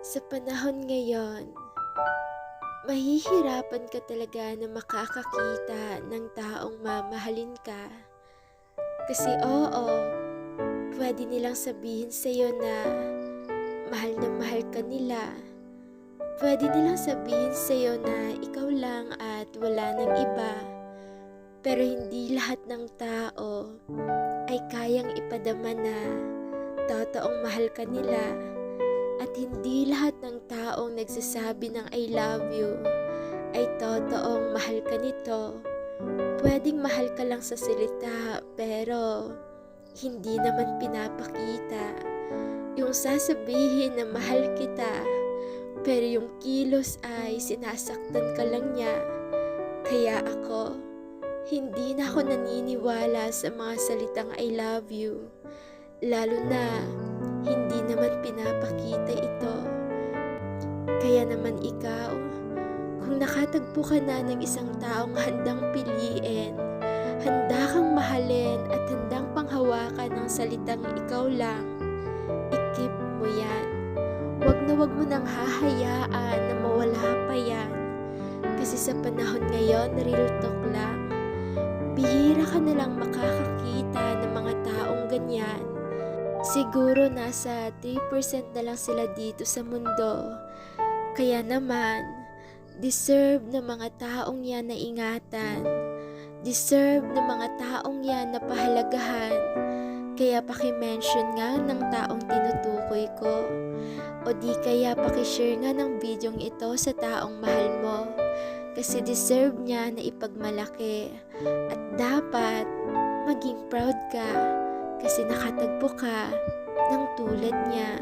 Sa panahon ngayon, mahihirapan ka talaga na makakakita ng taong mamahalin ka. Kasi oo, pwede nilang sabihin sa'yo na mahal ka nila. Pwede nilang sabihin sa'yo na ikaw lang at wala ng iba. Pero hindi lahat ng tao ay kayang ipadama na totoong mahal ka nila. At hindi lahat ng taong nagsasabi ng I love you ay totoong mahal ka nito. Pwedeng mahal ka lang sa salita pero hindi naman pinapakita. Yung sasabihin na mahal kita pero yung kilos ay sinasaktan ka lang niya. Kaya ako, hindi na ako naniniwala sa mga salitang I love you. Lalo na hindi naman pinapakita ito. Kaya naman ikaw, kung nakatagpo ka na ng isang taong handang piliin, handa kang mahalin at handang panghawakan ng salitang ikaw lang, i-keep mo yan. Wag mo nang hahayaan na mawala pa yan. Kasi sa panahon ngayon, real talk lang, bihira ka na lang makakakita ng mga taong ganyan. Siguro nasa 3% na lang sila dito sa mundo. Kaya naman, deserve ng mga taong yan na ingatan. Deserve ng mga taong yan na pahalagahan. Kaya paki-mention nga ng taong tinutukoy ko. O di kaya paki-share nga ng videong ito sa taong mahal mo. Kasi deserve niya na ipagmalaki. At dapat maging proud ka. Kasi nakatagpo ka ng tulad niya.